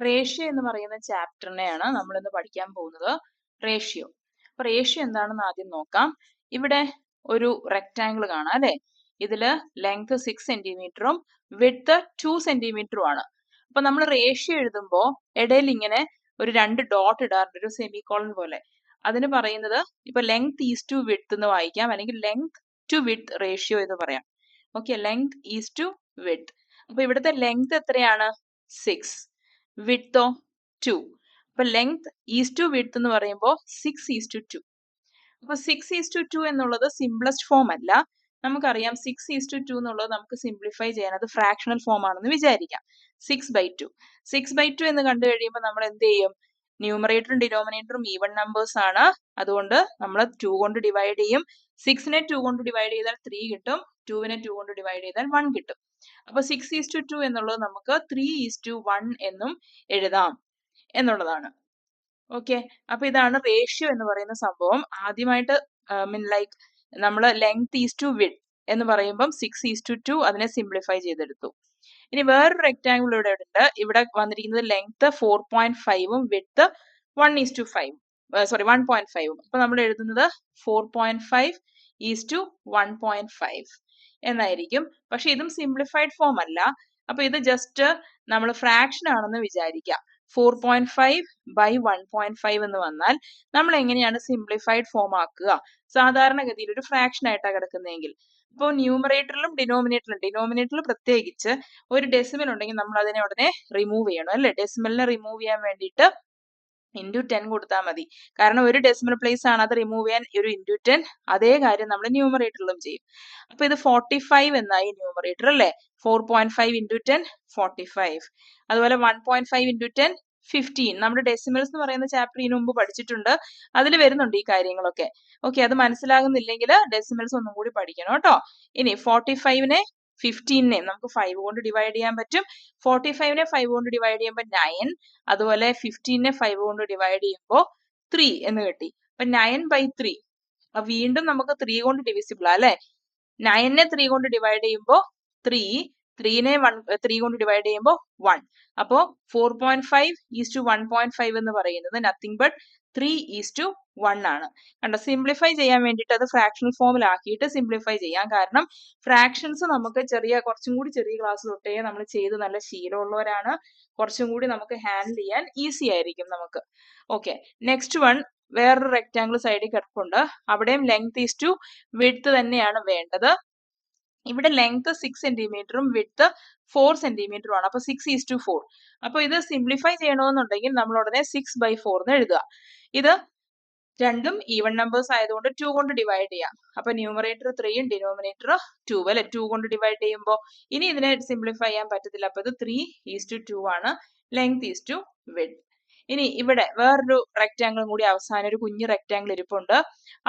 Ratio എന്ന് പറയുന്ന ചാപ്റ്ററിനെയാണ് നമ്മൾ ഇന്ന് പഠിക്കാൻ പോകുന്നത്. റേഷ്യോ. അപ്പൊ റേഷ്യോ എന്താണെന്ന് ആദ്യം നോക്കാം. ഇവിടെ ഒരു റെക്ടാങ്കിൾ കാണാം അല്ലെ. ഇതില് ലെങ്ത് 6 സെന്റിമീറ്ററും വിഡ്ത്ത് 2 സെന്റിമീറ്ററും ആണ്. അപ്പൊ നമ്മൾ റേഷ്യോ എഴുതുമ്പോൾ ഇടയിൽ ഇങ്ങനെ ഒരു 2 ഡോട്ട് ഇടാറുണ്ട്, ഒരു സെമിക്കോളൻ പോലെ. അതിന് പറയുന്നത് ഇപ്പൊ ലെങ്ത് ഈസ് ടു വിഡ്ത്ത് എന്ന് വായിക്കാം, അല്ലെങ്കിൽ ലെങ്ത് ടു വിഡ്ത്ത് റേഷ്യോ എന്ന് പറയാം. Okay, length is to width. അപ്പൊ ഇവിടുത്തെ ലെങ്ത് എത്രയാണ്? 6. വിഡ്ത്തോ 2. അപ്പൊ ലെങ്ത് ഈസ് ടു വിഡ്ത്ത് എന്ന് പറയുമ്പോൾ 6:2. അപ്പൊ 6:2 എന്നുള്ളത് സിംപ്ലസ്റ്റ് ഫോം അല്ല. നമുക്കറിയാം 6:2 എന്നുള്ളത് നമുക്ക് സിംപ്ലിഫൈ ചെയ്യാൻ അത് ഫ്രാക്ഷണൽ ഫോം ആണെന്ന് വിചാരിക്കാം. 6/2. 6/2 എന്ന് കണ്ടു കഴിയുമ്പോൾ നമ്മൾ എന്ത് ചെയ്യും? ന്യൂമറേറ്ററും ഡിനോമിനേറ്ററും ഈവൺ നമ്പേഴ്സ് ആണ്. അതുകൊണ്ട് നമ്മൾ 2 കൊണ്ട് ഡിവൈഡ് ചെയ്യും. 6നെ 2 കൊണ്ട് ഡിവൈഡ് ചെയ്താൽ 3 കിട്ടും. 2നെ 2 കൊണ്ട് ഡിവൈഡ് ചെയ്താൽ 1 കിട്ടും. അപ്പൊ 6:2 എന്നുള്ളത് നമുക്ക് 3:1 എന്നും എഴുതാം എന്നുള്ളതാണ്. ഓക്കെ, അപ്പൊ ഇതാണ് റേഷ്യോ എന്ന് പറയുന്ന സംഭവം. ആദ്യമായിട്ട് ലൈക്ക് നമ്മൾ ലെങ്ത് ഈസ് ടു വിഡ്ത്ത് എന്ന് പറയുമ്പം 6:2 അതിനെ സിംപ്ലിഫൈ ചെയ്തെടുത്തു. ഇനി വേറൊരു റെക്ടാങ്കിൾ ഇവിടെ ഉണ്ട്. ഇവിടെ വന്നിരിക്കുന്നത് ലെങ്ത് 4.5ഉം വിഡ്ത്ത് 1:5. 1.5ഉം. അപ്പൊ നമ്മൾ എഴുതുന്നത് 4.5:1.5 എന്നായിരിക്കും. പക്ഷെ ഇതും സിംപ്ലിഫൈഡ് ഫോം അല്ല. അപ്പൊ ഇത് ജസ്റ്റ് നമ്മൾ ഫ്രാക്ഷൻ ആണെന്ന് വിചാരിക്കാം. 4.5/1.5 എന്ന് വന്നാൽ നമ്മൾ എങ്ങനെയാണ് സിംപ്ലിഫൈഡ് ഫോം ആക്കുക? സാധാരണഗതിയിൽ ഒരു ഫ്രാക്ഷൻ ആയിട്ടാണ് കിടക്കുന്നതെങ്കിൽ, ഇപ്പോൾ ന്യൂമറേറ്ററിലും ഡിനോമിനേറ്ററിൽ പ്രത്യേകിച്ച് ഒരു ഡെസിമൽ ഉണ്ടെങ്കിൽ നമ്മൾ അതിനെ ഉടനെ റിമൂവ് ചെയ്യണം അല്ലെ. ഡെസിമലിനെ റിമൂവ് ചെയ്യാൻ വേണ്ടിയിട്ട് *10 കൊടുത്താൽ മതി. കാരണം ഒരു ഡെസിമൽ പ്ലേസ് ആണ്, അത് റിമൂവ് ചെയ്യാൻ ഒരു *10. അതേ കാര്യം നമ്മൾ ന്യൂമറേറ്ററിലും ചെയ്യും. അപ്പൊ ഇത് 45 എന്നായി ന്യൂമറേറ്റർ അല്ലെ. 4.5 × 10 45. അതുപോലെ 1.5 × 10 15. നമ്മുടെ ഡെസിമൽസ് എന്ന് പറയുന്ന ചാപ്റ്റർ ഇതിനു മുമ്പ് പഠിച്ചിട്ടുണ്ട്. അതിൽ വരുന്നുണ്ട് ഈ കാര്യങ്ങളൊക്കെ. ഓക്കെ, അത് മനസ്സിലാകുന്നില്ലെങ്കിൽ ഡെസിമൽസ് ഒന്നും കൂടി പഠിക്കണം കേട്ടോ. ഇനി 45നെ 15നെ നമുക്ക് 5 കൊണ്ട് ഡിവൈഡ് ചെയ്യാൻ പറ്റും. 45നെ 5 കൊണ്ട് ഡിവൈഡ് ചെയ്യുമ്പോൾ 9. അതുപോലെ 15നെ 5 കൊണ്ട് ഡിവൈഡ് ചെയ്യുമ്പോൾ 3 എന്ന് കിട്ടി. അപ്പൊ 9/3. വീണ്ടും നമുക്ക് 3 കൊണ്ട് ഡിവിസിബിൾ അല്ലെ. 9നെ 3 കൊണ്ട് ഡിവൈഡ് ചെയ്യുമ്പോൾ 3. 3നെ 3 കൊണ്ട് ഡിവൈഡ് ചെയ്യുമ്പോൾ 1. അപ്പോ 4.5:1.5 എന്ന് പറയുന്നത് നത്തിങ് ബട്ട് 3:1 ആണ്. കണ്ടോ, സിംപ്ലിഫൈ ചെയ്യാൻ വേണ്ടിയിട്ട് അത് ഫ്രാക്ഷണൽ ഫോമിലാക്കിയിട്ട് സിംപ്ലിഫൈ ചെയ്യാം. കാരണം ഫ്രാക്ഷൻസ് നമുക്ക് കുറച്ചും കൂടി ചെറിയ ക്ലാസ് തൊട്ടേ നമ്മൾ ചെയ്ത് നല്ല ശീലമുള്ളവരാണ്. കുറച്ചും കൂടി നമുക്ക് ഹാൻഡിൽ ചെയ്യാൻ ഈസി ആയിരിക്കും നമുക്ക്. Okay, next one. വേറൊരു റെക്ടാങ്കിൾ സൈഡിൽ കിടപ്പുണ്ട്. അവിടെയും ലെങ്ത് ഈസ് ടു വിഡ്ത്ത് തന്നെയാണ് വേണ്ടത്. ഇവിടെ ലെങ്ത് 6 സെന്റിമീറ്ററും വിഡ്ത്ത് 4 സെന്റിമീറ്ററും ആണ്. അപ്പൊ 6:4. അപ്പൊ ഇത് സിംപ്ലിഫൈ ചെയ്യണമെന്നുണ്ടെങ്കിൽ നമ്മൾ ഉടനെ 6/4 എന്ന് എഴുതുക. ഇത് രണ്ടും ഈവൺ നമ്പേഴ്സ് ആയതുകൊണ്ട് 2 കൊണ്ട് ഡിവൈഡ് ചെയ്യാം. അപ്പൊ ന്യൂമറേറ്റർ 3യും ഡിനോമിനേറ്റർ 2 അല്ലെ. 2 കൊണ്ട് ഡിവൈഡ് ചെയ്യുമ്പോൾ ഇനി ഇതിനെ സിംപ്ലിഫൈ ചെയ്യാൻ പറ്റത്തില്ല. അപ്പൊ ഇത് 3:2 ആണ്. Length is to width. ഇനി ഇവിടെ വേറൊരു റെക്ടാങ്കിളും കൂടി അവസാനം ഒരു കുഞ്ഞു റെക്ടാങ്കിൾ ഇരിപ്പുണ്ട്.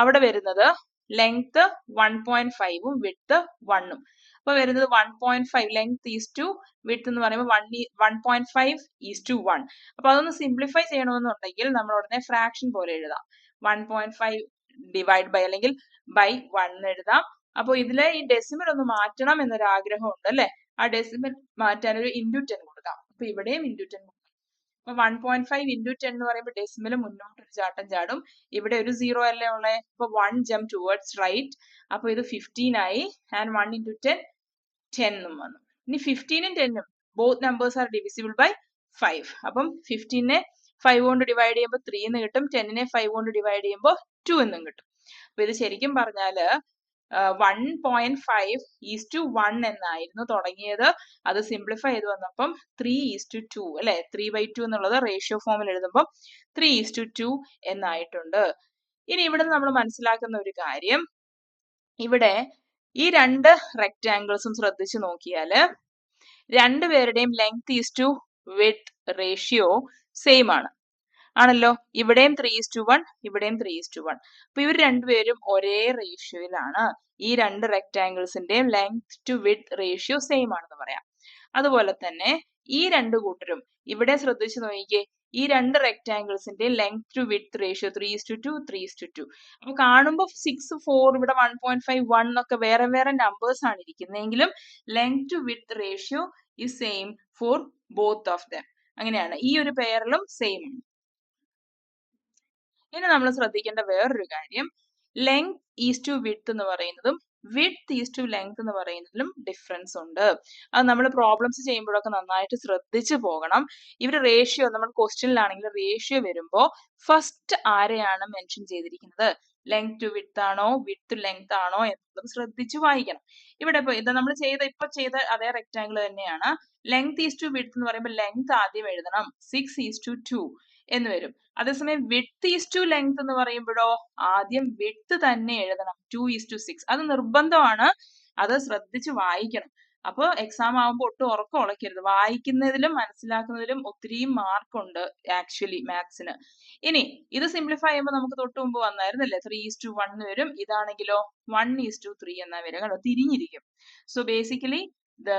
അവിടെ വരുന്നത് ലെങ്ത് 1.5ഉം വിഡ്ത്ത് 1ഉം. അപ്പൊ വരുന്നത് 1.5 ലെങ്ത് ഈസ് ടു വിഡ്ത്ത് എന്ന് പറയുമ്പോൾ 1.5:1. അപ്പൊ അതൊന്ന് സിംപ്ലിഫൈ ചെയ്യണമെന്നുണ്ടെങ്കിൽ നമ്മൾ ഉടനെ ഫ്രാക്ഷൻ പോലെ എഴുതാം. 1.5 ഡിവൈഡ് ബൈ അല്ലെങ്കിൽ ബൈ 1 എഴുതാം. അപ്പൊ ഇതിലെ ഈ ഡെസിമൽ ഒന്ന് മാറ്റണം എന്നൊരു ആഗ്രഹം ഉണ്ട് അല്ലെ. ആ ഡെസിമൽ മാറ്റാൻ ഒരു *10 കൊടുക്കാം. അപ്പൊ ഇവിടെയും *10 കൊടുക്കാം. അപ്പൊ 1.5 × 10 എന്ന് പറയുമ്പോൾ ഡെസിമൽ മുന്നോട്ട് ഒരു ചാട്ടം ചാടും. ഇവിടെ ഒരു 0 അല്ലേ ഉള്ളത്. അപ്പൊ 1 jump towards right. അപ്പൊ ഇത് 15 ആയി. and 1 × 10 10 എന്നും വന്നു. ഇനി 15ഉം 10ഉം both numbers are divisible by 5. അപ്പം 15നെ 5 കൊണ്ട് ഡിവൈഡ് ചെയ്യുമ്പോൾ 3 എന്ന് കിട്ടും. 10നെ 5 കൊണ്ട് ഡിവൈഡ് ചെയ്യുമ്പോൾ 2 എന്നും കിട്ടും. അപ്പൊ ഇത് ശരിക്കും പറഞ്ഞാല് 1.5:1 എന്നായിരുന്നു തുടങ്ങിയത്. അത് സിംപ്ലിഫൈ ചെയ്ത് വന്നപ്പം 3:2 അല്ലെ. 3/2 എന്നുള്ളത് റേഷ്യോ ഫോമിൽ എഴുതുമ്പോൾ 3:2 എന്നായിട്ടുണ്ട്. ഇനി ഇവിടെ നമ്മൾ മനസ്സിലാക്കുന്ന ഒരു കാര്യം, ഇവിടെ ഈ രണ്ട് റെക്ടാങ്കിൾസും ശ്രദ്ധിച്ചു നോക്കിയാല് രണ്ടുപേരുടെയും length is to width ratio same ആണ്. ആണല്ലോ. ഇവിടെയും 3:1, ഇവിടെയും 3:1. അപ്പൊ ഇവർ രണ്ടുപേരും ഒരേ റേഷ്യോയിലാണ്. ഈ രണ്ട് റെക്ടാങ്കിൾസിന്റെയും length to width ratio same ആണെന്ന് പറയാം. അതുപോലെ തന്നെ ഈ രണ്ട് കൂട്ടരും ഇവിടെ ശ്രദ്ധിച്ചു നോക്കിക്കേ, ഈ രണ്ട് റെക്ടാങ്കിൾസിന്റെയും ലെങ്ത് ടു വിഡ്ത്ത് റേഷ്യോ 3:2, 3:2. അപ്പൊ കാണുമ്പോൾ 6, 4, ഇവിടെ 1.5, 1 എന്നൊക്കെ വേറെ വേറെ നമ്പേഴ്സ് ആണ് ഇരിക്കുന്നതെങ്കിലും length to width ratio is same for both of them. അങ്ങനെയാണ്. ഈ ഒരു പെയറിലും സെയിം ആണ്. ഇനി നമ്മൾ ശ്രദ്ധിക്കേണ്ട വേറൊരു കാര്യം, ലെങ്ത് ഈസ് ടു വിഡ്ത്ത് എന്ന് പറയുന്നതും വിഡ്ത്ത് ഈസ് ടു ലെങ്ത് എന്ന് പറയുന്നതിലും ഡിഫറൻസ് ഉണ്ട്. അത് നമ്മൾ പ്രോബ്ലംസ് ചെയ്യുമ്പോഴൊക്കെ നന്നായിട്ട് ശ്രദ്ധിച്ചു പോകണം. ഇവര് റേഷ്യോ, നമ്മൾ ക്വസ്റ്റ്യനിലാണെങ്കിൽ റേഷ്യോ വരുമ്പോൾ ഫസ്റ്റ് ആരെയാണ് മെൻഷൻ ചെയ്തിരിക്കുന്നത്, ലെങ്ത് ടു വിഡ്ത്ത് ആണോ വിഡ്ത്ത് ലെങ്ത് ആണോ എന്നുള്ളത് ശ്രദ്ധിച്ചു വായിക്കണം. ഇവിടെ ഇത് നമ്മൾ ഇപ്പൊ ചെയ്ത അതേ റെക്ടാംഗിൾ തന്നെയാണ്. ലെങ്ത് ഈസ് ടു വിഡ്ത്ത് എന്ന് പറയുമ്പോൾ ലെങ്ത് ആദ്യം എഴുതണം, 6:2 എന്ന് വരും. അതേസമയം വിഡ്ത്ത് ഈസ് ടു ലെങ്ത് എന്ന് പറയുമ്പോഴോ ആദ്യം വിഡ്ത്ത് തന്നെ എഴുതണം, 2:6. അത് നിർബന്ധമാണ്, അത് ശ്രദ്ധിച്ച് വായിക്കണം. അപ്പോൾ എക്സാം ആവുമ്പോൾ ഒട്ടും ഉറക്കം ഉളയ്ക്കരുത്. വായിക്കുന്നതിലും മനസ്സിലാക്കുന്നതിലും ഒത്തിരി മാർക്കുണ്ട് ആക്ച്വലി മാത്സിന്. ഇനി ഇത് സിംപ്ലിഫൈ ചെയ്യുമ്പോൾ നമുക്ക് തൊട്ട് മുമ്പ് വന്നായിരുന്നല്ലേ, 3:1 വരും. ഇതാണെങ്കിലോ 1:3 എന്നാ വരിക. കണ്ടോ, തിരിഞ്ഞിരിക്കും. So basically the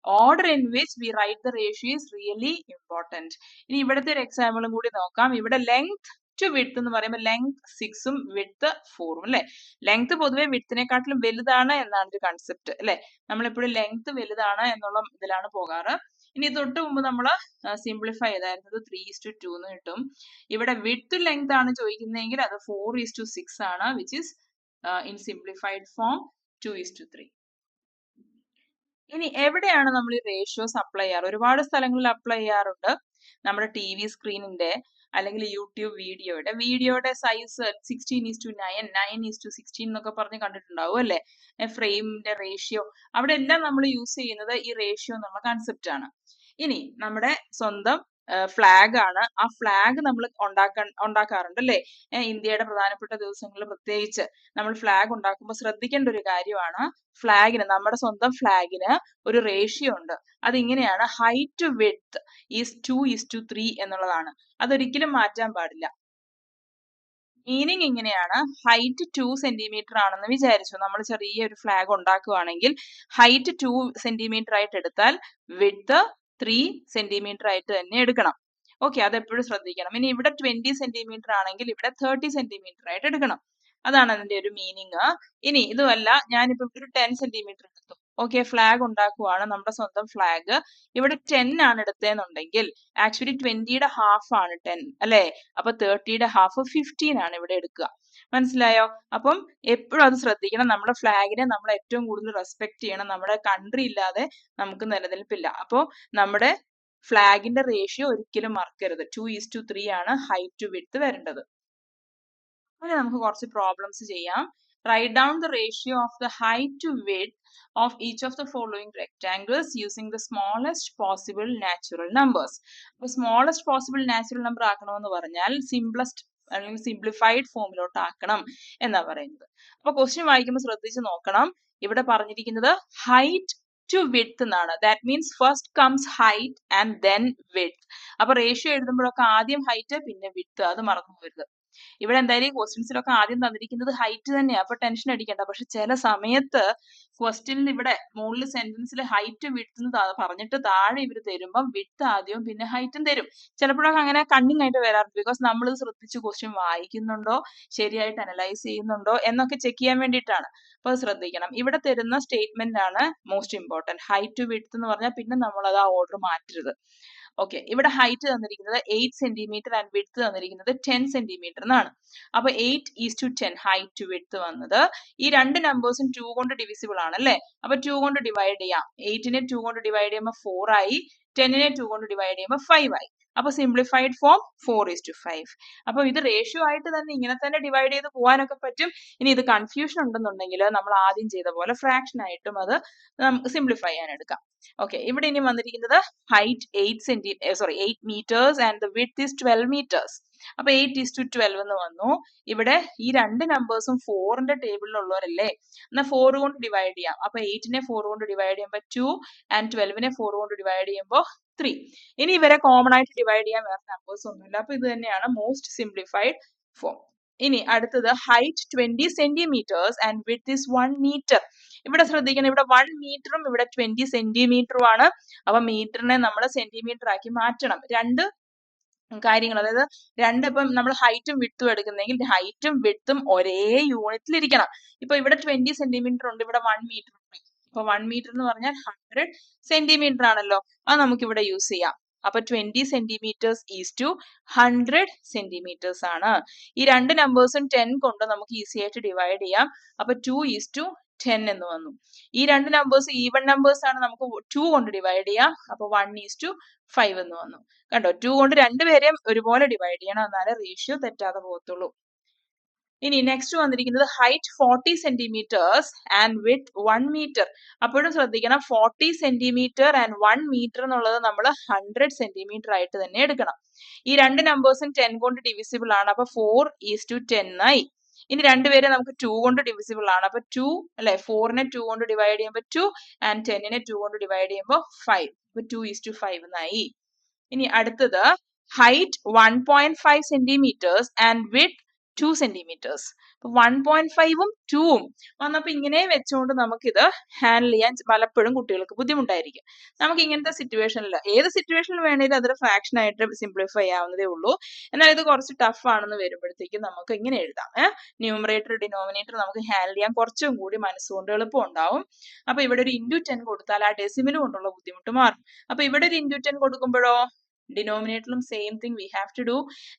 order in which we write the ratio is really important. ഇനി ഇവിടുത്തെ ഒരു എക്സാമ്പിളും കൂടി നോക്കാം. ഇവിടെ ലെങ്ത് ടു വിഡ്ത്ത് എന്ന് പറയുമ്പോൾ ലെങ്ത് 6ഉം വിഡ്ത്ത് 4ഉം അല്ലെ. ലെങ്ത് പൊതുവെ വിഡ്ത്തിനെക്കാട്ടിലും വലുതാണ് എന്നാണ് ഒരു കൺസെപ്റ്റ് അല്ലെ. നമ്മളെപ്പോഴും ലെങ്ത് വലുതാണ് എന്നുള്ള ഇതിലാണ് പോകാറ്. ഇനി തൊട്ട് മുമ്പ് നമ്മൾ സിംപ്ലിഫൈ ചെയ്തായിരുന്നത് 3:2 എന്ന് കിട്ടും. ഇവിടെ വിഡ്ത്ത് ലെങ്ത് ആണ് ചോദിക്കുന്നതെങ്കിൽ അത് 4:6 ആണ്, which is in simplified form 2:3. ഇനി എവിടെയാണ് നമ്മൾ ഈ റേഷ്യോസ് അപ്ലൈ ചെയ്യാറ്? ഒരുപാട് സ്ഥലങ്ങളിൽ അപ്ലൈ ചെയ്യാറുണ്ട്. നമ്മുടെ TV സ്ക്രീനിന്റെ അല്ലെങ്കിൽ യൂട്യൂബ് വീഡിയോയുടെ സൈസ് 16:9, 9:16 എന്നൊക്കെ പറഞ്ഞ് കണ്ടിട്ടുണ്ടാവും അല്ലെ. ഫ്രെയിമിന്റെ റേഷ്യോ, അവിടെ എല്ലാം നമ്മൾ യൂസ് ചെയ്യുന്നത് ഈ റേഷ്യോ എന്നുള്ള കൺസെപ്റ്റ് ആണ്. ഇനി നമ്മുടെ സ്വന്തം ഫ്ലാഗ് ആണ്. ആ ഫ്ലാഗ് നമ്മൾ ഉണ്ടാക്കാറുണ്ട് അല്ലെ. ഇന്ത്യയുടെ പ്രധാനപ്പെട്ട ദിവസങ്ങളിൽ പ്രത്യേകിച്ച് നമ്മൾ ഫ്ലാഗ് ഉണ്ടാക്കുമ്പോൾ ശ്രദ്ധിക്കേണ്ട ഒരു കാര്യമാണ്, ഫ്ലാഗിന്, നമ്മുടെ സ്വന്തം ഫ്ലാഗിന് ഒരു റേഷ്യോ ഉണ്ട്. അതിങ്ങനെയാണ്, ഹൈറ്റ് ടു വിഡ്ത്ത് ഈസ് 2:3 എന്നുള്ളതാണ്. അതൊരിക്കലും മാറ്റാൻ പാടില്ല. മീനിങ് ഇങ്ങനെയാണ്, ഹൈറ്റ് 2 സെന്റിമീറ്റർ ആണെന്ന് വിചാരിച്ചു. നമ്മൾ ചെറിയൊരു ഫ്ലാഗ് ഉണ്ടാക്കുകയാണെങ്കിൽ ഹൈറ്റ് 2 സെന്റിമീറ്റർ ആയിട്ട് എടുത്താൽ വിഡ്ത്ത് 3 സെന്റിമീറ്റർ ആയിട്ട് തന്നെ എടുക്കണം. ഓക്കെ, അതെപ്പോഴും ശ്രദ്ധിക്കണം. ഇനി ഇവിടെ 20 സെന്റിമീറ്റർ ആണെങ്കിൽ ഇവിടെ 30 സെന്റിമീറ്റർ ആയിട്ട് എടുക്കണം. അതാണ് അതിന്റെ ഒരു മീനിങ്. ഇനി ഇതുമല്ല, ഞാനിപ്പോ ഒരു 10 സെന്റിമീറ്റർ എടുത്തു. ഓക്കെ, ഫ്ലാഗ് ഉണ്ടാക്കുവാണ്, നമ്മുടെ സ്വന്തം ഫ്ലാഗ്. ഇവിടെ 10 ആണ് എടുത്തതെന്നുണ്ടെങ്കിൽ ആക്ച്വലി 20യുടെ ഹാഫ് ആണ് 10 അല്ലെ. അപ്പൊ 30യുടെ ഹാഫ് 15 ആണ് ഇവിടെ എടുക്കുക. മനസ്സിലായോ? അപ്പം എപ്പോഴും അത് ശ്രദ്ധിക്കണം. നമ്മുടെ ഫ്ലാഗിനെ നമ്മൾ ഏറ്റവും കൂടുതൽ റെസ്പെക്ട് ചെയ്യണം. നമ്മുടെ കൺട്രി ഇല്ലാതെ നമുക്ക് നിലനിൽപ്പില്ല. അപ്പോൾ നമ്മുടെ ഫ്ലാഗിന്റെ റേഷ്യോ ഒരിക്കലും മറക്കരുത്. 2:3 ആണ് ഹൈറ്റ് ടു വിഡ്ത്ത് വരേണ്ടത്. അങ്ങനെ നമുക്ക് കുറച്ച് പ്രോബ്ലംസ് ചെയ്യാം. Write down the ratio of the height to width of each of the following rectangles using the smallest possible natural numbers. അപ്പോൾ smallest possible natural number ആക്കണമെന്ന് പറഞ്ഞാൽ simplest അല്ലെങ്കിൽ സിംപ്ലിഫൈഡ് ഫോമിലോട്ട് ആക്കണം എന്നാ പറയുന്നത്. അപ്പൊ ക്വസ്റ്റ്യൻ വായിക്കുമ്പോൾ ശ്രദ്ധിച്ച് നോക്കണം. ഇവിടെ പറഞ്ഞിരിക്കുന്നത് ഹൈറ്റ് ടു വിഡ്ത്ത് എന്നാണ്. That means first comes height and then width. അപ്പൊ റേഷ്യോ എഴുതുമ്പോഴൊക്കെ ആദ്യം ഹൈറ്റ് പിന്നെ വിഡ്ത്ത്, അത് മറന്നു പോകരുത്. ഇവിടെ എന്തായാലും ക്വസ്റ്റ്യൻസിലൊക്കെ ആദ്യം തന്നിരിക്കുന്നത് ഹൈറ്റ് തന്നെയാണ്, അപ്പൊ ടെൻഷൻ അടിക്കണ്ട. പക്ഷെ ചില സമയത്ത് ക്വസ്റ്റ്യനിൽ ഇവിടെ മുകളിൽ സെന്റൻസിൽ ഹൈറ്റ് വിഡ്ത്ത് പറഞ്ഞിട്ട് താഴെ ഇവർ തരുമ്പോൾ വിഡ്ത്ത് ആദ്യവും പിന്നെ ഹൈറ്റും തരും. ചിലപ്പോഴൊക്കെ അങ്ങനെ കണ്ണിങ് ആയിട്ട് വരാറുണ്ട്. ബിക്കോസ് നമ്മൾ ശ്രദ്ധിച്ച് ക്വസ്റ്റ്യൻ വായിക്കുന്നുണ്ടോ, ശരിയായിട്ട് അനലൈസ് ചെയ്യുന്നുണ്ടോ എന്നൊക്കെ ചെക്ക് ചെയ്യാൻ വേണ്ടിയിട്ടാണ്. അപ്പൊ അത് ശ്രദ്ധിക്കണം. ഇവിടെ തരുന്ന സ്റ്റേറ്റ്മെന്റ് ആണ് most important. Height to width എന്ന് പറഞ്ഞാൽ പിന്നെ നമ്മൾ അത് ആ ഓർഡർ മാറ്റരുത്. ഓക്കെ, ഇവിടെ ഹൈറ്റ് തന്നിരിക്കുന്നത് 8 സെന്റിമീറ്റർ ആൻഡ് വിഡ്ത്ത് തന്നിരിക്കുന്നത് 10 സെന്റിമീറ്റർ എന്നാണ്. അപ്പൊ 8:10 ഹൈറ്റ് ടു വിഡ്ത്ത് വന്നത്. ഈ രണ്ട് നമ്പേഴ്സും 2 കൊണ്ട് ഡിവിസിബിൾ ആണ് അല്ലെ. അപ്പൊ 2 കൊണ്ട് ഡിവൈഡ് ചെയ്യാം. 8നെ 2 കൊണ്ട് ഡിവൈഡ് ചെയ്യുമ്പോൾ 4 ആയി, 10നെ 2 കൊണ്ട് ഡിവൈഡ് ചെയ്യുമ്പോൾ 5 ആയി. അപ്പൊ സിംപ്ലിഫൈഡ് ഫോം 4:5. അപ്പൊ ഇത് റേഷ്യോ ആയിട്ട് തന്നെ ഇങ്ങനെ തന്നെ ഡിവൈഡ് ചെയ്ത് പോകാനൊക്കെ പറ്റും. ഇനി ഇത് കൺഫ്യൂഷൻ ഉണ്ടെന്നുണ്ടെങ്കിൽ നമ്മൾ ആദ്യം ചെയ്ത പോലെ ഫ്രാക്ഷൻ ആയിട്ടും അത് നമുക്ക് സിംപ്ലിഫൈ ചെയ്യാൻ എടുക്കാം. ഓക്കെ, ഇവിടെ ഇനി വന്നിരിക്കുന്നത് height 8 meters and the width is 12 meters. അപ്പൊ 8:12 എന്ന് വന്നു. ഇവിടെ ഈ രണ്ട് നമ്പേഴ്സും 4ന്റെ ടേബിളിലുള്ളവരല്ലേ, എന്നാൽ 4 കൊണ്ട് ഡിവൈഡ് ചെയ്യാം. അപ്പൊ 8നെ 4 കൊണ്ട് ഡിവൈഡ് ചെയ്യുമ്പോൾ 2 ആൻഡ് 12നെ 4 കൊണ്ട് ഡിവൈഡ് ചെയ്യുമ്പോൾ 3. ഇനി ഇവരെ കോമൺ ആയിട്ട് ഡിവൈഡ് ചെയ്യാൻ വേറെ നമ്പേഴ്സ് ഒന്നുമില്ല. അപ്പൊ ഇത് തന്നെയാണ് മോസ്റ്റ് സിംപ്ലിഫൈഡ് ഫോം. ഇനി അടുത്തത് height 20 centimetres and width is 1 meter. ഇവിടെ ശ്രദ്ധിക്കണം, ഇവിടെ 1 മീറ്ററും ഇവിടെ 20 സെന്റിമീറ്ററും ആണ്. അപ്പൊ മീറ്ററിനെ നമ്മൾ സെന്റിമീറ്റർ ആക്കി മാറ്റണം. രണ്ട് കാര്യങ്ങൾ, അതായത് ഇപ്പം നമ്മൾ ഹൈറ്റും വിഡ്ത്തും എടുക്കുന്നെങ്കിൽ ഹൈറ്റും വിഡ്ത്തും ഒരേ യൂണിറ്റിൽ ഇരിക്കണം. ഇപ്പൊ ഇവിടെ 20 സെന്റിമീറ്റർ ഉണ്ട്, ഇവിടെ 1 മീറ്റർ ഉണ്ട്. അപ്പൊ 1 മീറ്റർ എന്ന് പറഞ്ഞാൽ 100 സെന്റിമീറ്റർ ആണല്ലോ. അത് നമുക്ക് ഇവിടെ യൂസ് ചെയ്യാം. അപ്പൊ 20 സെന്റിമീറ്റേഴ്സ് ഈസ് ടു 100 സെന്റിമീറ്റേഴ്സ് ആണ്. ഈ രണ്ട് നമ്പേഴ്സും 10 കൊണ്ട് നമുക്ക് ഈസി ആയിട്ട് ഡിവൈഡ് ചെയ്യാം. അപ്പൊ 2 ഈസ് ടു 10 എന്ന് വന്നു. ഈ രണ്ട് നമ്പേഴ്സ് ഈവൺ നമ്പേഴ്സ് ആണ്, നമുക്ക് 2 കൊണ്ട് ഡിവൈഡ് ചെയ്യാം. അപ്പൊ 1 ഈസ് ടു 5 എന്ന് വന്നു. കണ്ടോ, 2 കൊണ്ട് രണ്ടുപേരെയും ഒരുപോലെ ഡിവൈഡ് ചെയ്യണം, എന്നാലേ റേഷ്യോ തെറ്റാതെ പോകത്തുള്ളൂ. ഇനി നെക്സ്റ്റ് വന്നിരിക്കുന്നത് height 40 centimetres and width 1 metre. അപ്പോഴും ശ്രദ്ധിക്കണം, 40 സെന്റിമീറ്റർ ആൻഡ് 1 മീറ്റർ എന്നുള്ളത് നമ്മൾ 100 സെന്റിമീറ്റർ ആയിട്ട് തന്നെ എടുക്കണം. ഈ രണ്ട് നമ്പേഴ്സും 10 കൊണ്ട് ഡിവിസിബിൾ ആണ്. അപ്പൊ 4 ഈസ് ടു 10 ആയി. ഇനി രണ്ടുപേരെ നമുക്ക് 2 കൊണ്ട് ഡിവിസിബിൾ ആണ്. അപ്പൊ 2 അല്ലെ, 4നെ 2 കൊണ്ട് ഡിവൈഡ് ചെയ്യുമ്പോൾ 2 ആൻഡ് 10നെ 2 കൊണ്ട് ഡിവൈഡ് ചെയ്യുമ്പോൾ 5. അപ്പൊ 2 ഈസ് ടു 5 എന്നായി. ഇനി അടുത്തത് height 1.5 centimetres and width 2 centimetres. 1.5ഉം 2ഉം വന്നപ്പോ ഇങ്ങനെ വെച്ചുകൊണ്ട് നമുക്കിത് ഹാൻഡിൽ ചെയ്യാൻ പലപ്പോഴും കുട്ടികൾക്ക് ബുദ്ധിമുട്ടായിരിക്കും. നമുക്ക് ഇങ്ങനത്തെ സിറ്റുവേഷനിൽ, ഏത് സിറ്റുവേഷനിൽ വേണേലും അതൊരു ഫ്രാക്ഷൻ ആയിട്ട് സിംപ്ലിഫൈ ചെയ്യാവുന്നതേ ഉള്ളൂ. എന്നാൽ ഇത് കുറച്ച് ടഫ് ആണെന്ന് വരുമ്പോഴത്തേക്കും നമുക്ക് ഇങ്ങനെ എഴുതാം. ന്യൂമറേറ്റർ ഡിനോമിനേറ്റർ നമുക്ക് ഹാൻഡിൽ ചെയ്യാൻ കുറച്ചും കൂടി മനസ്സുകൊണ്ട് എളുപ്പം ഉണ്ടാവും. അപ്പൊ ഇവിടെ ഒരു ഇൻറ്റു 10 കൊടുത്താൽ ആ ഡെസിമൽ കൊണ്ടുള്ള ബുദ്ധിമുട്ട് മാറും. അപ്പൊ ഇവിടെ ഒരു ഇൻറ്റു 10 കൊടുക്കുമ്പോഴോ ഡിനോമിനേറ്ററിലും same thing we have to do.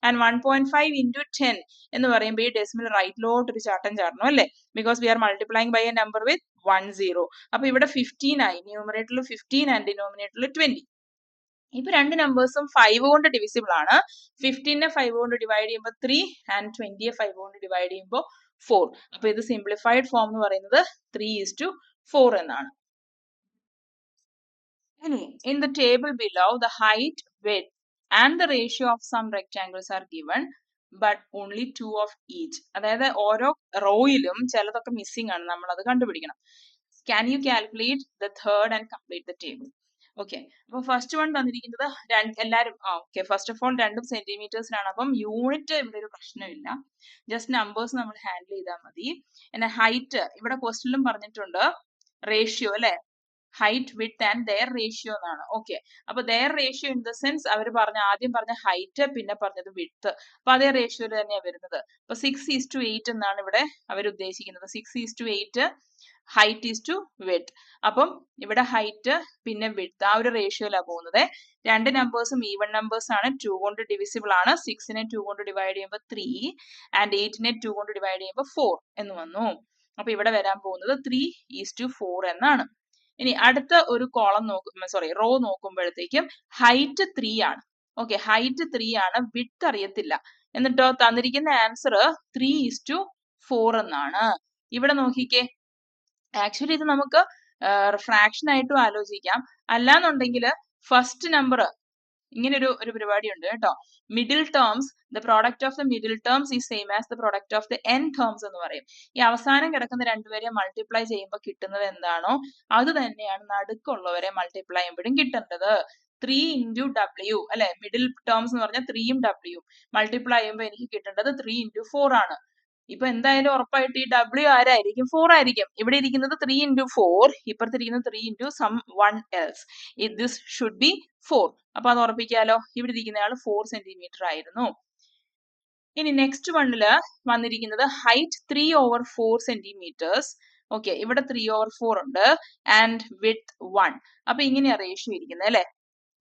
And 1.5 into 10 എന്ന് പറയുമ്പോൾ ഈ ഡെസിമൽ റൈറ്റിലോട്ട് ഒരു ചാട്ടം ചാടണം അല്ലേ, because we are multiplying by a number with 10. അപ്പൊ ഇവിടെ 15 ആയി. ന്യൂമറേറ്ററിൽ 15 ആൻഡ് ഡിനോമിനേറ്ററിൽ 20. ഇപ്പൊ രണ്ട് നമ്പേഴ്സും 5 കൊണ്ട് ഡിവിസിബിൾ ആണ്. 15നെ 5 കൊണ്ട് ഡിവൈഡ് ചെയ്യുമ്പോൾ 3 ആൻഡ് 20യെ 5 കൊണ്ട് ഡിവൈഡ് ചെയ്യുമ്പോൾ 4. അപ്പൊ ഇത് സിംപ്ലിഫൈഡ് ഫോം എന്ന് പറയുന്നത് 3 ഈസ് ടു 4 എന്നാണ്. In the table below, the height, width and the ratio of some rectangles are given, but only 2 of each. അതായത് ഓരോ റോയിലും ചിലതൊക്കെ മിസ്സിംഗ് ആണ്, നമ്മൾ അത് കണ്ടുപിടിക്കണം. Can you calculate the third and complete the table? Okay, അപ്പൊ first one തന്നിരിക്കുന്നത് എല്ലാരും ഓക്കെ, ഫസ്റ്റ് ഓഫ് ഓൾ രണ്ടും സെന്റിമീറ്റേഴ്സിലാണ്. അപ്പം യൂണിറ്റ് ഇവിടെ ഒരു പ്രശ്നമില്ല, ജസ്റ്റ് നമ്പേഴ്സ് നമ്മൾ ഹാൻഡിൽ ചെയ്താൽ മതി. പിന്നെ ഹൈറ്റ് ഇവിടെ ക്വസ്റ്റ്യനിലും പറഞ്ഞിട്ടുണ്ട്, റേഷ്യോ അല്ലെ, height width and their ratio എന്നാണ്. ഓക്കെ, അപ്പൊ their ratio in the sense അവർ പറഞ്ഞ ആദ്യം പറഞ്ഞ ഹൈറ്റ് പിന്നെ പറഞ്ഞത് വിഡ്ത്, അപ്പൊ അതേ റേഷ്യോയിൽ തന്നെയാണ് വരുന്നത്. അപ്പൊ 6:8 എന്നാണ് ഇവിടെ അവർ ഉദ്ദേശിക്കുന്നത്. 6:8 ഹൈറ്റ് ഈസ് ടു വിഡ്ത്. അപ്പം ഇവിടെ ഹൈറ്റ് പിന്നെ വിഡ്ത് ആ ഒരു റേഷ്യോയിലാണ് പോകുന്നത്. രണ്ട് നമ്പേഴ്സും ഈവൺ നമ്പേഴ്സ് ആണ്, 2 കൊണ്ട് ഡിവിസിബിൾ ആണ്. 6നെ 2 കൊണ്ട് ഡിവൈഡ് ചെയ്യുമ്പോൾ 3 ആൻഡ് 8നെ 2 കൊണ്ട് ഡിവൈഡ് ചെയ്യുമ്പോൾ 4 എന്ന് വന്നു. അപ്പൊ ഇവിടെ വരാൻ പോകുന്നത് 3:4 എന്നാണ്. ഇനി അടുത്ത ഒരു കോളം റോ നോക്കുമ്പോഴത്തേക്കും ഹൈറ്റ് 3 ആണ്. ഓക്കെ, ഹൈറ്റ് 3 ആണ്, വിഡ്ത് അറിയത്തില്ല. എന്നിട്ടോ തന്നിരിക്കുന്ന ആൻസർ 3:4 എന്നാണ്. ഇവിടെ നോക്കിക്കേ, ആക്ച്വലി ഇത് നമുക്ക് ഫ്രാക്ഷൻ ആയിട്ടും ആലോചിക്കാം. അല്ലാന്നുണ്ടെങ്കിൽ ഫസ്റ്റ് നമ്പർ ഇങ്ങനെ ഒരു പരിപാടി ഉണ്ട് കേട്ടോ. Middle terms, the product of the middle terms is same as the product of the N terms എന്ന് പറയും. ഈ അവസാനം കിടക്കുന്ന രണ്ടുപേരെ മൾട്ടിപ്ലൈ ചെയ്യുമ്പോൾ കിട്ടുന്നത് എന്താണോ അത് തന്നെയാണ് നടുക്കുള്ളവരെ മൾട്ടിപ്ലൈ ചെയ്യുമ്പോഴും കിട്ടേണ്ടത്. 3 ഇൻറ്റു W അല്ലെ, മിഡിൽ ടേംസ് എന്ന് പറഞ്ഞാൽ 3യും W മൾട്ടിപ്ലൈ ചെയ്യുമ്പോൾ എനിക്ക് കിട്ടേണ്ടത് 3:4 ആണ്. ഇപ്പൊ എന്തായാലും ഉറപ്പായിട്ട് ഈ W ആരായിരിക്കും? 4 ആയിരിക്കും. ഇവിടെ ഇരിക്കുന്നത് 3:4, ഇപ്പുറത്തിരിക്കുന്നത് 3:someone else. This should be 4. അപ്പൊ അത് ഉറപ്പിക്കാലോ. ഇവിടെ ഇരിക്കുന്നയാൾ 4 സെന്റിമീറ്റർ ആയിരുന്നു. ഇനി നെക്സ്റ്റ് വണ്ണില് വന്നിരിക്കുന്നത് ഹൈറ്റ് 3/4 സെന്റിമീറ്റേഴ്സ്. ഓക്കെ, ഇവിടെ 3/4 ഉണ്ട് ആൻഡ് വിഡ്ത് 1. അപ്പൊ ഇങ്ങനെയാ റേഷ്യോ ഇരിക്കുന്നത് അല്ലെ.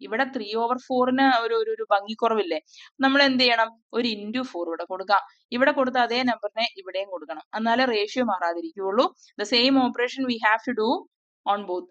ഇവിടെ 3/4ന് ഒരു ഭംഗിക്കുറവില്ലേ, നമ്മൾ എന്ത് ചെയ്യണം, ഒരു *4 ഇവിടെ കൊടുക്കാം. ഇവിടെ കൊടുത്ത അതേ നമ്പറിനെ ഇവിടെയും കൊടുക്കണം, എന്നാലേ റേഷ്യോ മാറാതിരിക്കുകയുള്ളൂ. The same operation we have to do on both.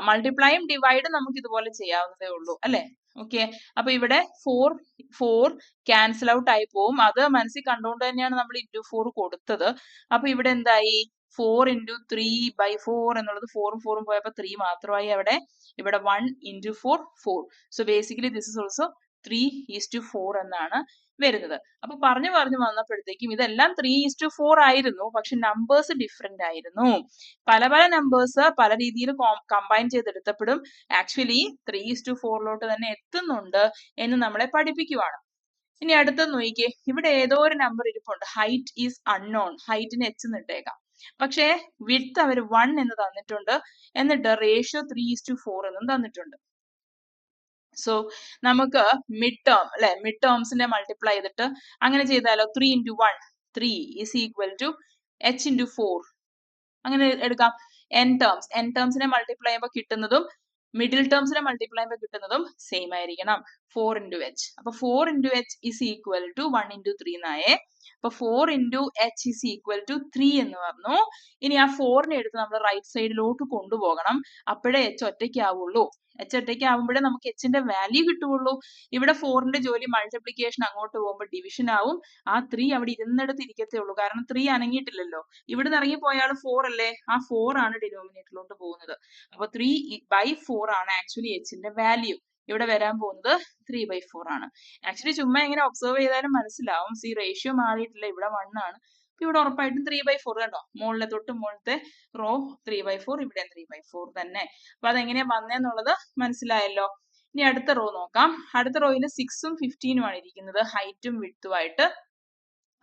മൾട്ടിപ്ലൈയും ഡിവൈഡും നമുക്ക് ഇതുപോലെ ചെയ്യാവുന്നതേ ഉള്ളൂ അല്ലെ. ഓക്കെ, അപ്പൊ ഇവിടെ 4 ക്യാൻസൽ ഔട്ട് ആയി പോവും. അത് മനസ്സിൽ കണ്ടുകൊണ്ട് തന്നെയാണ് നമ്മൾ *4 കൊടുത്തത്. അപ്പൊ ഇവിടെ എന്തായി, 4 × 3/4 എന്നുള്ളത് 4ഉം 4ഉം പോയപ്പോ 3 മാത്രമായി അവിടെ. ഇവിടെ 1 × 4 4. So basically this is also 3:4 എന്നാണ് വരുന്നത്. അപ്പൊ പറഞ്ഞു വന്നപ്പോഴത്തേക്കും ഇതെല്ലാം 3:4 ആയിരുന്നു, പക്ഷെ നമ്പേഴ്സ് ഡിഫറെന്റ് ആയിരുന്നു. പല നമ്പേഴ്സ് പല രീതിയിൽ കമ്പൈൻ ചെയ്തെടുത്തപ്പോഴും ആക്ച്വലി 3:4 തന്നെ എത്തുന്നുണ്ട് എന്ന് നമ്മളെ പഠിപ്പിക്കുവാണ്. ഇനി അടുത്തത് നോക്കിക്കേ, ഇവിടെ ഏതോ ഒരു നമ്പർ ഇരിപ്പുണ്ട്. ഹൈറ്റ് ഈസ് അൺനോൺ, ഹൈറ്റിന് H എന്നിട്ടേക്കാം. പക്ഷേ വിഡ്ത് അവർ 1 എന്ന് തന്നിട്ടുണ്ട്, എന്നിട്ട് റേഷ്യോ 3:4 എന്നും തന്നിട്ടുണ്ട്. സോ നമുക്ക് മിഡ് ടേം അല്ലെ, മിഡ് ടേംസിനെ മൾട്ടിപ്ലൈ ചെയ്തിട്ട് അങ്ങനെ ചെയ്താലോ, 3 × 1 3 ഈസ് ഈക്വൽ ടു H × 4 അങ്ങനെ എടുക്കാം. n ടേംസിനെ മൾട്ടിപ്ലൈ ചെയ്യുമ്പോൾ കിട്ടുന്നതും മിഡിൽ ടേംസിനെ മൾട്ടിപ്ലൈ ചെയ്യുമ്പോൾ കിട്ടുന്നതും സെയിം ആയിരിക്കണം. 4 into h. അപ്പൊ 4 into h is equal to 1 into 3 എന്നായേ. അപ്പൊ 4 into h is equal to 3 എന്ന് പറഞ്ഞു. ഇനി ആ 4നെ എടുത്ത് നമ്മൾ റൈറ്റ് സൈഡിലോട്ട് കൊണ്ടുപോകണം. അപ്പോഴേ h ഒറ്റയ്ക്കാവുള്ളൂ. h ഒറ്റയ്ക്കാവുമ്പോഴേ നമുക്ക് h ന്റെ വാല്യൂ കിട്ടുള്ളൂ. ഇവിടെ 4ന്റെ ജോലി മൾട്ടിപ്ലിക്കേഷൻ അങ്ങോട്ട് പോകുമ്പോൾ ഡിവിഷൻ ആവും. ആ 3 അവിടെ ഇരുന്നിടത്ത് ഇരിക്കത്തേ ഉള്ളൂ. കാരണം 3 അനങ്ങിയിട്ടില്ലല്ലോ. ഇവിടുന്ന് ഇറങ്ങിപ്പോയാൽ 4 അല്ലേ, ആ 4 ആണ് ഡിനോമിനേറ്ററിലോട്ട് പോകുന്നത്. അപ്പൊ 3/4 ആണ് ആക്ച്വലി h ന്റെ വാല്യൂ. ഇവിടെ വരാൻ പോകുന്നത് 3/4 ആണ്. ആക്ച്വലി ചുമ്മാ ഇങ്ങനെ ഒബ്സർവ് ചെയ്താലും മനസ്സിലാവും. സി റേഷ്യോ മാറിയിട്ടില്ല, ഇവിടെ 1 ആണ്. അപ്പൊ ഇവിടെ ഉറപ്പായിട്ടും 3/4 കണ്ടോ, മുകളിലെ തൊട്ട് മുകളിലത്തെ റോ 3/4, ഇവിടെ 3/4 തന്നെ. അപ്പൊ അതെങ്ങനെയാ വന്നേന്നുള്ളത് മനസ്സിലായല്ലോ. ഇനി അടുത്ത റോ നോക്കാം. അടുത്ത റോയിൽ 6ഉം 15ഉം ആണ് ഇരിക്കുന്നത്, ഹൈറ്റും വിഡ്ത്തും ആയിട്ട്.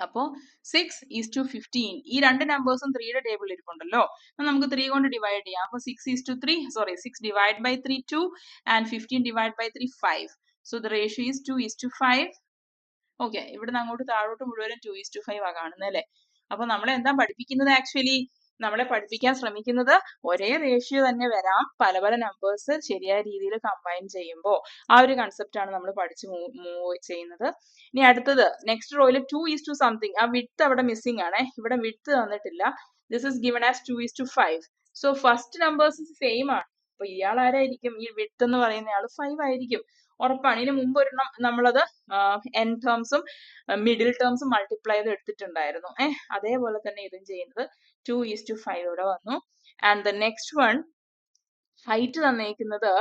അപ്പോ 6:15, ഈ രണ്ട് നമ്പേഴ്സും 3യുടെ ടേബിളിൽ ഇരിപ്പുണ്ടല്ലോ. നമുക്ക് 3 കൊണ്ട് ഡിവൈഡ് ചെയ്യാം. അപ്പൊ 6 divide by 3 2 and 15 divide by 3 5. So the ratio is 2:5. Okay, ഇവിടുന്ന് അങ്ങോട്ട് താഴോട്ട് മുഴുവനും 2:5 ആ കാണുന്നത് അല്ലേ. അപ്പൊ നമ്മളെ എന്താ പഠിപ്പിക്കുന്നത്? ആക്ച്വലി നമ്മളെ പഠിപ്പിക്കാൻ ശ്രമിക്കുന്നത് ഒരേ റേഷ്യോ തന്നെ വരാം, പല പല നമ്പേഴ്സ് ശരിയായ രീതിയിൽ കമ്പൈൻ ചെയ്യുമ്പോൾ. ആ ഒരു കൺസെപ്റ്റ് ആണ് നമ്മൾ പഠിച്ച് മൂവ് ചെയ്യുന്നത്. ഇനി അടുത്തത് നെക്സ്റ്റ് റോയിൽ 2:something സംതിങ്, ആ വിഡ്ത്ത് അവിടെ മിസ്സിംഗ് ആണ്. ഇവിടെ വിഡ്ത്ത് തന്നിട്ടില്ല. This is given as 2:5. So first numbers same ആണ്. അപ്പൊ ഇയാൾ ആരായിരിക്കും? ഈ വിഡ്ത്ത് എന്ന് പറയുന്ന ആൾ 5 ആയിരിക്കും, ഉറപ്പാണ്. ഇതിന് മുമ്പ് ഒരെണ്ണം നമ്മളത് എൻ ടേംസും മിഡിൽ ടേംസും മൾട്ടിപ്ലൈ ചെയ്ത് എടുത്തിട്ടുണ്ടായിരുന്നു. അതേപോലെ തന്നെ ഇതും ചെയ്യുന്നത് 2:5 ഇവിടെ വന്നു. And the next one height തന്നേക്കുന്നത്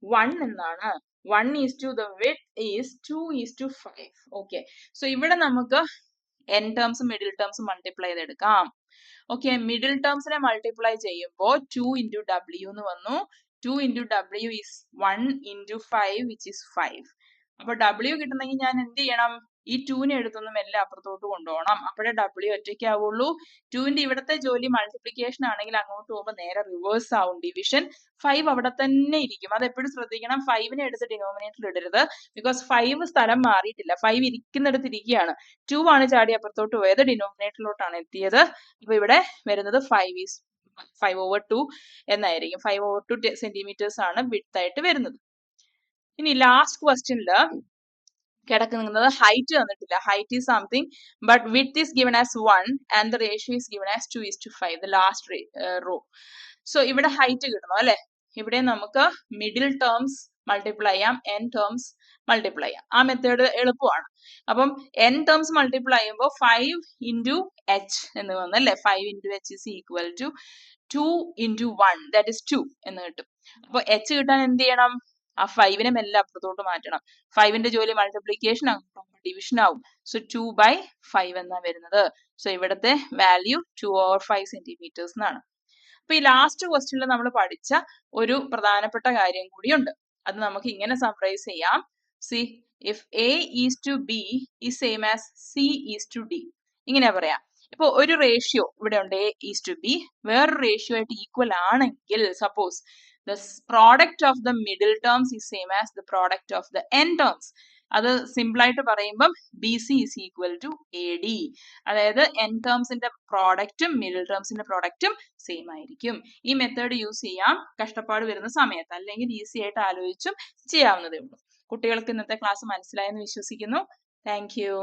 1 എന്നാണ്. 1:, the width is 2:5. Okay, so ഇവിടെ നമുക്ക് എൻ ടേംസും മിഡിൽ ടേംസും മൾട്ടിപ്ലൈ ചെയ്തെടുക്കാം. ഓക്കെ, മിഡിൽ ടേംസിനെ മൾട്ടിപ്ലൈ ചെയ്യുമ്പോൾ 2 into w എന്ന് വന്നു. 2 into w is 1 into 5, which is 5. അപ്പൊ w കിട്ടണമെങ്കിൽ ഞാൻ എന്ത് ചെയ്യണം? ഈ 2നെ എടുത്തൊന്നും എല്ലാം അപ്പുറത്തോട്ട് കൊണ്ടുപോകണം. അപ്പോഴേ w ഒറ്റയ്ക്കാവുള്ളൂ. 2ന്റെ ഇവിടത്തെ ജോലി മൾട്ടിപ്ലിക്കേഷൻ ആണെങ്കിൽ അങ്ങോട്ട് പോകുമ്പോൾ നേരെ റിവേഴ്സ് ആവും ഡിവിഷൻ. 5 അവിടെ തന്നെ ഇരിക്കും. അത് എപ്പോഴും ശ്രദ്ധിക്കണം. 5നെ എടുത്ത് ഡിനോമിനേറ്ററിൽ ഇടരുത്. ബിക്കോസ് 5 സ്ഥലം മാറിയിട്ടില്ല, 5 ഇരിക്കുന്നിടത്ത് ഇരിക്കുകയാണ്. 2 ആണ് ചാടി അപ്പുറത്തോട്ട് പോയത്, ഡിനോമിനേറ്ററിലോട്ടാണ് എത്തിയത്. അപ്പൊ ഇവിടെ വരുന്നത് 5/2 എന്നായിരിക്കും. 5/2 സെന്റിമീറ്റേഴ്സ് ആണ് വിഡ്ത്ത് ആയിട്ട് വരുന്നത്. ഇനി ലാസ്റ്റ് ക്വസ്റ്റ്യനില് കിടക്കുന്നത് ഹൈറ്റ് തന്നിട്ടില്ല. Height is something but width is given as 1 and the ratio is given as 2:5, the last raw. So ഇവിടെ ഹൈറ്റ് കിട്ടണം അല്ലെ. ഇവിടെ നമുക്ക് മിഡിൽ ടേംസ് മൾട്ടിപ്ലൈ ചെയ്യാം, എൻ ടേംസ് മൾട്ടിപ്ലൈ ചെയ്യാം. ആ മെത്തേഡ് എളുപ്പമാണ്. അപ്പം എൻ ടേംസ് മൾട്ടിപ്ലൈ ചെയ്യുമ്പോൾ 5 into h എന്ന് വന്നല്ലേ. 5 into h is equal to 2 into 1, that is 2 എന്ന് കിട്ടും. അപ്പൊ h കിട്ടാൻ എന്ത് ചെയ്യണം? ആ 5നെ മെല്ലെ അപ്പുറത്തോട്ട് മാറ്റണം. 5ന്റെ ജോലി മൾട്ടിപ്ലിക്കേഷൻ അങ്ങോട്ട് ഡിവിഷൻ ആവും. സോ 2/5 എന്നാ വരുന്നത്. സോ ഇവിടുത്തെ വാല്യൂ 2/5 സെന്റിമീറ്റേഴ്സ് എന്നാണ്. അപ്പൊ ഈ ലാസ്റ്റ് ക്വസ്റ്റ്യനിൽ നമ്മൾ പഠിച്ച ഒരു പ്രധാനപ്പെട്ട കാര്യം കൂടിയുണ്ട്. അത് നമുക്ക് ഇങ്ങനെ സമ്മറൈസ് ചെയ്യാം. C if A is to B is same as C is to D. ഇങ്ങനെ പറയാം. ഇപ്പൊ ഒരു റേഷ്യോ ഇവിടെ ഉണ്ട്, A is to B, വേറൊരു റേഷ്യോ ആയിട്ട് ഈക്വൽ ആണെങ്കിൽ suppose the product of the middle terms is same as the product of the end terms. അത് സിമ്പിൾ ആയിട്ട് പറയുമ്പം BC is equal to AD. അതായത് എൻ ടേംസിന്റെ പ്രോഡക്റ്റും മിഡിൽ ടേംസിന്റെ പ്രോഡക്റ്റും സെയിം ആയിരിക്കും. ഈ method use ചെയ്യാം കഷ്ടപ്പാട് വരുന്ന സമയത്ത്, അല്ലെങ്കിൽ ഈസി ആയിട്ട് ആലോചിച്ചും ചെയ്യാവുന്നതേ ഉള്ളൂ. കുട്ടികൾക്ക് ഇന്നത്തെ ക്ലാസ് മനസ്സിലായെന്ന് വിശ്വസിക്കുന്നു. Thank you.